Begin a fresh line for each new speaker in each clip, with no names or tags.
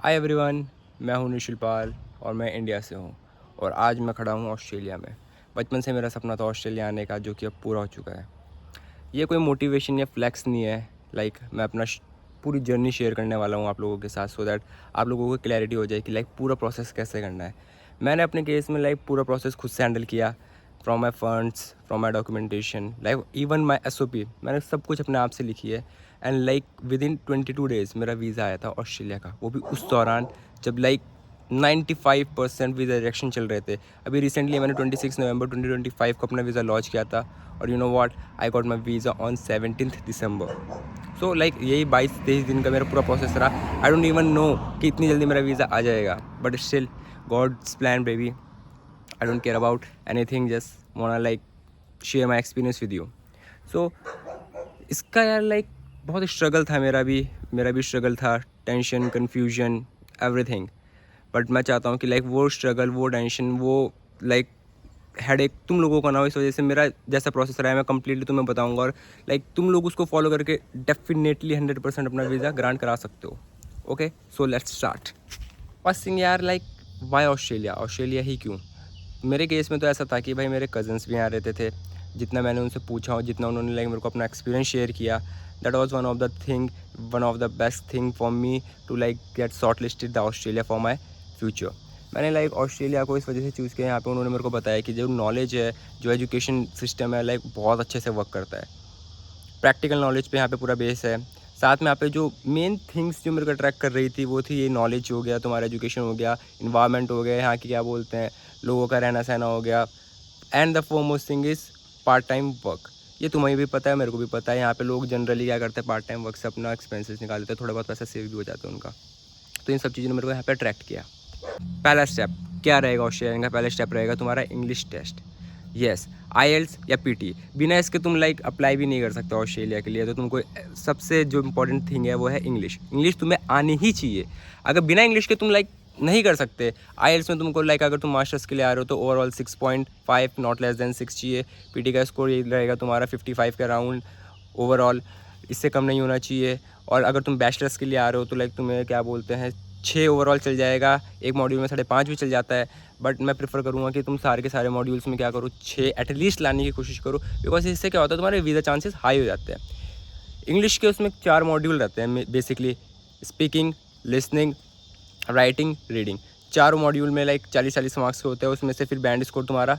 Hi everyone, मैं हूं निशिल पाल और मैं इंडिया से हूं और आज मैं खड़ा हूं ऑस्ट्रेलिया में। बचपन से मेरा सपना था ऑस्ट्रेलिया आने का, जो कि अब पूरा हो चुका है। ये कोई मोटिवेशन या फ्लैक्स नहीं है। मैं अपना पूरी जर्नी शेयर करने वाला हूं आप लोगों के साथ, सो दैट आप लोगों को क्लैरिटी हो जाए कि पूरा प्रोसेस कैसे करना है। मैंने अपने केस में पूरा प्रोसेस खुद से हैंडल किया, from my funds, from my documentation, even my SOP। मैंने सब कुछ अपने आप से लिखी है। एंड विद इन 22 डेज़ मेरा वीज़ा आया था ऑस्ट्रेलिया का, वो भी उस दौरान जब 95% वीज़ा रिजेक्शन चल रहे थे। अभी रिसेंटली मैंने 26 नवंबर 2025 को अपना वीज़ा लॉन्च किया था और you know what, I got my visa on 17 दिसंबर। सो यही 22-23 दिन का मेरा पूरा प्रोसेस रहा। आई डोंट इवन नो कि इतनी जल्दी मेरा वीज़ा आ जाएगा, but still god's plan baby. I don't care about anything, just wanna share my experience with you. So इसका यार बहुत स्ट्रगल था, मेरा भी स्ट्रगल था, टेंशन, कन्फ्यूजन, एवरीथिंग। बट मैं चाहता हूँ कि वो स्ट्रगल, वो टेंशन, वो लाइक हेडेक तुम लोगों का ना हो। इस वजह से मेरा जैसा प्रोसेस रहा है मैं कम्प्लीटली तुम्हें बताऊंगा और तुम लोग उसको फॉलो करके डेफिनेटली 100% अपना वीज़ा ग्रांट करा सकते हो। Okay, so let's start. First thing यार, वाई ऑस्ट्रेलिया ही क्यों? मेरे केस में तो ऐसा था कि भाई मेरे कज़न्स भी यहाँ रहते थे। जितना मैंने उनसे पूछा और जितना उन्होंने मेरे को अपना एक्सपीरियंस शेयर किया, that was one of the best thing for me to get shortlisted the Australia for my future. मैंने ऑस्ट्रेलिया को इस वजह से चूज़ किया, यहाँ पे उन्होंने मेरे को बताया कि जो नॉलेज है, जो एजुकेशन सिस्टम है, बहुत अच्छे से वर्क करता है। प्रैक्टिकल नॉलेज पे यहाँ पे पूरा बेस है। साथ में यहाँ पे जो मेन थिंग्स जो मेरे को अट्रैक्ट कर रही थी वो थी ये नॉलेज हो गया, तुम्हारा एजुकेशन हो गया, इन्वायरमेंट हो गया, यहाँ की क्या बोलते हैं लोगों का रहना सहना हो गया, and the foremost thing is part time work. ये तुम्हें भी पता है, मेरे को भी पता है, यहाँ पे लोग जनरली क्या करते हैं, पार्ट टाइम वर्क से अपना एक्सपेंसेस निकाल लेते हैं, थोड़ा बहुत पैसा सेव भी हो जाता है उनका। तो इन सब चीज़ों ने मेरे को यहाँ पे अट्रैक्ट किया। पहला स्टेप क्या रहेगा ऑस्ट्रेलिया का? पहला स्टेप रहेगा तुम्हारा इंग्लिश टेस्ट। यस, IELTS या PT, बिना इसके तुम अप्लाई भी नहीं कर सकते ऑस्ट्रेलिया के लिए। तो तुमको सबसे जो इम्पोर्टेंट थिंग है वो है इंग्लिश तुम्हें आनी ही चाहिए। अगर बिना इंग्लिश के तुम नहीं कर सकते। IELTS में तुमको अगर तुम मास्टर्स के लिए आ रहे हो तो ओवरऑल 6.5 नॉट लेस देन 6 चाहिए। PT का स्कोर ये रहेगा तुम्हारा 55 के अराउंड ओवरऑल, इससे कम नहीं होना चाहिए। और अगर तुम बैचलर्स के लिए आ रहे हो तो तुम्हें क्या बोलते हैं 6 ओवरऑल चल जाएगा, एक मॉड्यूल में 5.5 भी चल जाता है। बट मैं प्रेफर करूँगा कि तुम सारे के सारे मॉड्यूल्स में क्या करो, 6 एटलीस्ट लाने की कोशिश करो, बिकॉज इससे क्या होता है तुम्हारे वीज़ा चांसेस हाई हो जाते हैं। इंग्लिश के उसमें 4 मॉड्यूल रहते हैं basically, speaking, listening, writing, reading. चारों मॉड्यूल में 40-40 मार्क्स के होते हैं। उसमें से फिर बैंड स्कोर तुम्हारा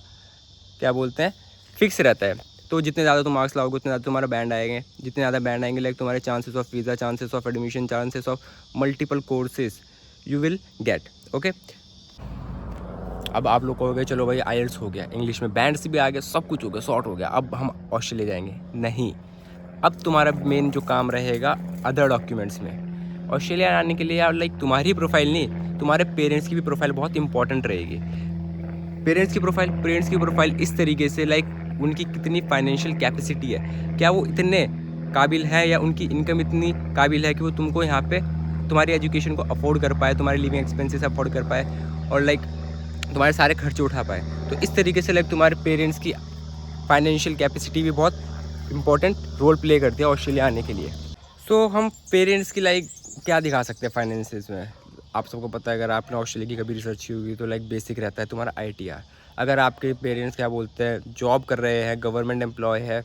क्या बोलते हैं फिक्स रहता है। तो जितने ज़्यादा तुम मार्क्स लाओगे उतने ज़्यादा तुम्हारा बैंड आएंगे, जितने ज़्यादा बैंड आएंगे तुम्हारे chances of visa, chances of admission, chances of multiple courses you will get. Okay, अब आप लोग कहोगे चलो भाई IELTS हो गया, इंग्लिश में बैंड से भी आ गया, सब कुछ हो गया, सॉर्ट हो गया, अब हम ऑस्ट्रेलिया जाएंगे। नहीं, अब तुम्हारा मेन जो काम रहेगा अदर डॉक्यूमेंट्स में। ऑस्ट्रेलिया आने के लिए यार तुम्हारी प्रोफाइल नहीं, तुम्हारे पेरेंट्स की भी प्रोफाइल बहुत इंपॉर्टेंट रहेगी। पेरेंट्स की प्रोफाइल इस तरीके से उनकी कितनी फाइनेंशियल कैपेसिटी है, क्या वो इतने काबिल है या उनकी इनकम इतनी काबिल है कि वो तुमको यहाँ पे तुम्हारी एजुकेशन को अफोर्ड कर पाए, तुम्हारी लिविंग एक्सपेंसेस अफोर्ड कर पाए और तुम्हारे सारे खर्चे उठा पाए। तो इस तरीके से तुम्हारे पेरेंट्स की फाइनेंशियल कैपेसिटी भी बहुत इंपॉर्टेंट रोल प्ले करती है ऑस्ट्रेलिया आने के लिए। सो हम पेरेंट्स की क्या दिखा सकते हैं फाइनेंसेस में? आप सबको पता है, अगर आपने ऑस्ट्रेलिया की कभी रिसर्च की होगी तो बेसिक रहता है तुम्हारा ITR। अगर आपके पेरेंट्स क्या बोलते हैं जॉब कर रहे हैं, गवर्नमेंट एम्प्लॉय है,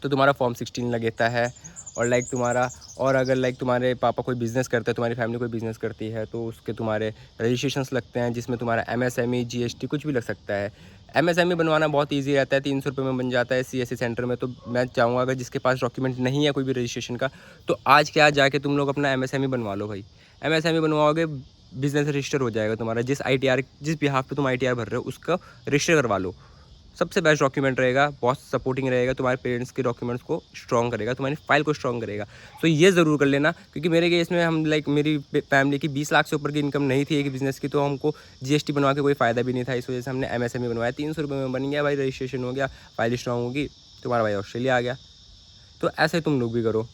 तो तुम्हारा फॉर्म 16 लगेता है। और तुम्हारा, और अगर तुम्हारे पापा कोई बिज़नेस करते हैं, तुम्हारी फैमिली कोई बिज़नेस करती है, तो उसके तुम्हारे रजिस्ट्रेशंस लगते हैं, जिसमें तुम्हारा MSME, GST कुछ भी लग सकता है। MSME बनवाना बहुत ईजी रहता है, 300 रुपये में बन जाता है CSC सेंटर में। तो मैं चाहूँगा अगर जिसके पास डॉक्यूमेंट नहीं है कोई भी रजिस्ट्रेशन का, तो आज के आज जाके तुम लोग अपना MSME बनवा लो भाई। MSME बनवाओगे, बिज़नेस रजिस्टर हो जाएगा तुम्हारा। जिस बिहाफ पे तुम ITR भर रहे हो उसका रजिस्टर करवा लो। सबसे बेस्ट डॉक्यूमेंट रहेगा, बहुत सपोर्टिंग रहेगा, तुम्हारे पेरेंट्स के डॉक्यूमेंट्स को स्ट्रॉन्ग करेगा, तुम्हारी फाइल को स्ट्रॉन्ग करेगा। तो ये ज़रूर कर लेना, क्योंकि मेरे केस में हम मेरी फैमिली की 20 लाख से ऊपर की इनकम नहीं थी एक बिज़नेस की, तो हमको GST बनवा के कोई फ़ायदा भी नहीं था। इस वजह से हमने MSME बनवाया, 300 रुपये में बन गया भाई, रजिस्ट्रेशन हो गया, फाइल स्ट्रॉन्ग होगी, तुम्हारा भाई ऑस्ट्रेलिया आ गया। तो ऐसे तुम लोग भी करो।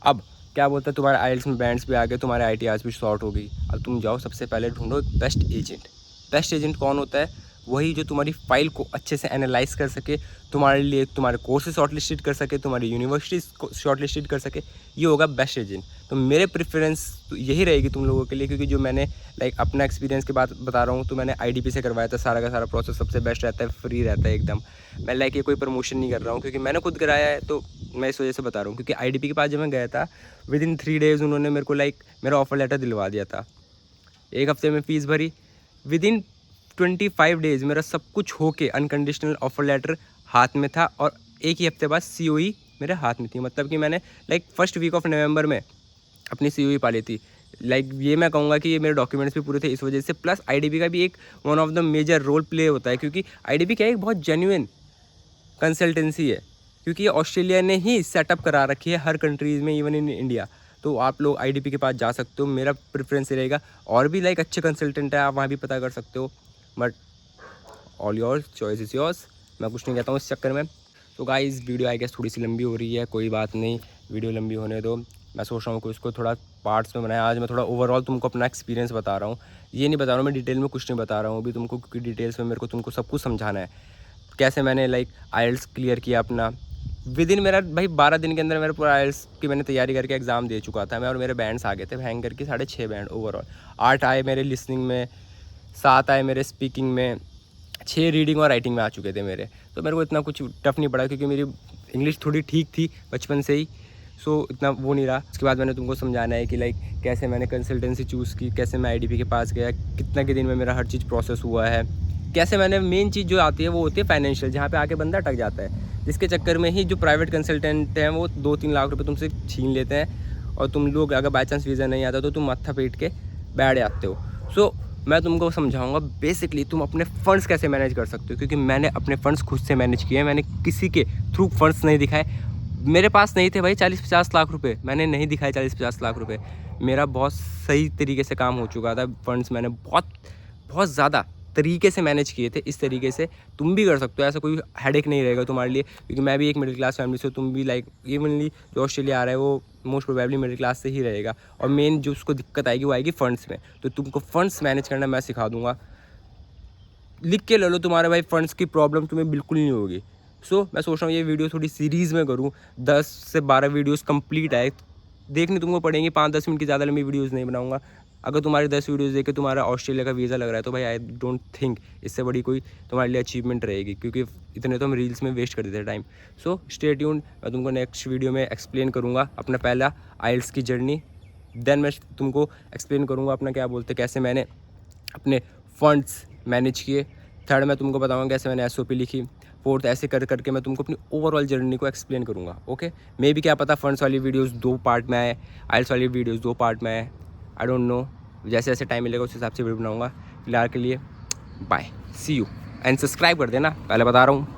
अब क्या बोलते हैं, तुम्हारे IELTS में बैंड्स भी आ गए, तुम्हारे ITRs भी शॉर्ट हो गई। अब तुम जाओ सबसे पहले ढूंढो बेस्ट एजेंट। बेस्ट एजेंट कौन होता है? वही जो तुम्हारी फ़ाइल को अच्छे से एनालाइज कर सके, तुम्हारे लिए तुम्हारे कोर्सेज शॉर्टलिस्टेड कर सके, तुम्हारी यूनिवर्सिटीज़ शॉर्टलिस्टेड कर सके, ये होगा बेस्ट एजेंट। तो मेरे प्रेफरेंस तो यही रहेगी तुम लोगों के लिए, क्योंकि जो मैंने लाइक अपना एक्सपीरियंस की बात बता रहा हूँ, तो मैंने IDP से करवाया था। सारा का सारा प्रोसेस सबसे बेस्ट रहता है, फ्री रहता है एकदम। मैं लाइक ये कोई प्रमोशन नहीं कर रहा हूँ, क्योंकि मैंने खुद कराया है, तो मैं इस वजह से बता रहा हूँ। क्योंकि IDP के पास जब मैं गया था, विदिन 3 डेज़ उन्होंने मेरे को लाइक मेरा ऑफर लेटर दिलवा दिया था। 1 हफ्ते में फ़ीस भरी, विदिन 25 डेज़ मेरा सब कुछ होके अनकंडीशनल ऑफर लेटर हाथ में था, और 1 ही हफ्ते बाद COE मेरे हाथ में थी। मतलब कि मैंने like first week of November में अपनी COE पा ली थी। लाइक ये मैं कहूँगा कि ये मेरे डॉक्यूमेंट्स भी पूरे थे इस वजह से। प्लस IDP का भी एक one of the major role play होता है, क्योंकि IDP क्या है, एक बहुत जेन्युइन कंसल्टेंसी है, क्योंकि ये ऑस्ट्रेलिया ने ही सेटअप करा रखी है हर कंट्रीज़ में, इवन इन इंडिया। तो आप लोग IDP के पास जा सकते हो, मेरा प्रेफरेंस ये रहेगा। और भी लाइक अच्छे कंसल्टेंट है, आप वहाँ भी पता कर सकते हो, but all yours, choice is yours. मैं कुछ नहीं कहता हूँ इस चक्कर में। तो गाइस वीडियो आई गेस थोड़ी सी लंबी हो रही है, कोई बात नहीं, वीडियो लंबी होने दो। मैं सोच रहा हूँ कि उसको थोड़ा पार्ट्स में बनाया। आज मैं थोड़ा ओवरऑल तुमको अपना एक्सपीरियंस बता रहा हूँ, ये नहीं बता रहा हूँ मैं डिटेल में, कुछ नहीं बता रहा हूँ अभी तुमको, क्योंकि डिटेल्स में मेरे को तुमको सब कुछ समझाना है। कैसे मैंने लाइक IELTS क्लियर किया अपना, विदिन मेरा भाई 12 दिन के अंदर मेरे पूरा IELTS की मैंने तैयारी करके एग्ज़ाम दे चुका था मैं, और मेरे बैंड्स आ गए थे हैंग करके 6.5 बैंड ओवरऑल। 8 आए मेरे लिसनिंग में, 7 आए मेरे स्पीकिंग में, 6 रीडिंग और राइटिंग में आ चुके थे मेरे। तो मेरे को इतना कुछ टफ नहीं पड़ा, क्योंकि मेरी इंग्लिश थोड़ी ठीक थी बचपन से ही, सो इतना वो नहीं रहा। उसके बाद मैंने तुमको समझाना है कि लाइक कैसे मैंने कंसल्टेंसी चूज़ की, कैसे मैं IDP के पास गया, कितना के दिन में मेरा हर चीज़ प्रोसेस हुआ है, कैसे मैंने मेन चीज़ जो आती है वो होती है फाइनेंशियल, जहाँ पे आके बंदा अटक जाता है, जिसके चक्कर में ही जो प्राइवेट कंसल्टेंट हैं वो 2-3 लाख रुपए तुमसे छीन लेते हैं, और तुम लोग अगर बाई चांस वीज़ा नहीं आता तो तुम माथा पीट के बैठ जाते हो। सो मैं तुमको समझाऊंगा बेसिकली तुम अपने फ़ंड्स कैसे मैनेज कर सकते हो, क्योंकि मैंने अपने फ़ंड्स खुद से मैनेज किए हैं। मैंने किसी के थ्रू फंड्स नहीं दिखाए, मेरे पास नहीं थे भाई 40-50 लाख रुपए, मैंने नहीं दिखाए 40-50 लाख रुपए। मेरा बहुत सही तरीके से काम हो चुका था, फंड्स मैंने बहुत बहुत ज़्यादा तरीके से मैनेज किए थे। इस तरीके से तुम भी कर सकते हो, ऐसा कोई हेडेक नहीं रहेगा तुम्हारे लिए, क्योंकि मैं भी एक मिडिल क्लास फैमिली से, तुम भी लाइक इवनली जो ऑस्ट्रेलिया आ रहा है वो मोस्ट प्रोबेबली मिडिल क्लास से ही रहेगा, और मेन जो उसको दिक्कत आएगी वो आएगी फंड्स में। तो तुमको फंड्स मैनेज करना मैं सिखा दूंगा, लिख के ले लो, तुम्हारे भाई फंड्स की प्रॉब्लम तुम्हें बिल्कुल नहीं होगी। सो मैं सोच रहा हूँ ये वीडियो थोड़ी सीरीज़ में करूँ, 10 से 12 वीडियोस कंप्लीट आए, देखनी तुमको पड़ेंगी, 5-10 मिनट की ज़्यादा लंबी वीडियोस नहीं बनाऊंगा। अगर तुम्हारी 10 वीडियोस देख के तुम्हारा ऑस्ट्रेलिया का वीज़ा लग रहा है, तो भाई आई डोंट थिंक इससे बड़ी कोई तुम्हारे लिए अचीवमेंट रहेगी, क्योंकि इतने तो हम रील्स में वेस्ट कर देते हैं टाइम। सो स्टे ट्यून्ड, मैं तुमको नेक्स्ट वीडियो में एक्सप्लेन करूँगा अपना पहला IELTS की जर्नी, देन मैं तुमको एक्सप्लेन करूँगा अपना क्या बोलते कैसे मैंने अपने फंड्स मैनेज किए। थर्ड मैं तुमको बताऊंगा कैसे मैंने SOP लिखी। फोर्थ ऐसे कर करके मैं तुमको अपनी ओवरऑल जर्नी को एक्सप्लेन करूँगा। ओके, मे भी क्या पता फंड्स वाली वीडियोस 2 पार्ट में आए, IELTS वाली वीडियोस 2 पार्ट में आए, आई डोंट नो, जैसे जैसे टाइम मिलेगा उस हिसाब से वीडियो बनाऊँगा। फिलहाल के लिए bye, see you, and subscribe कर देना, पहले बता रहा हूँ।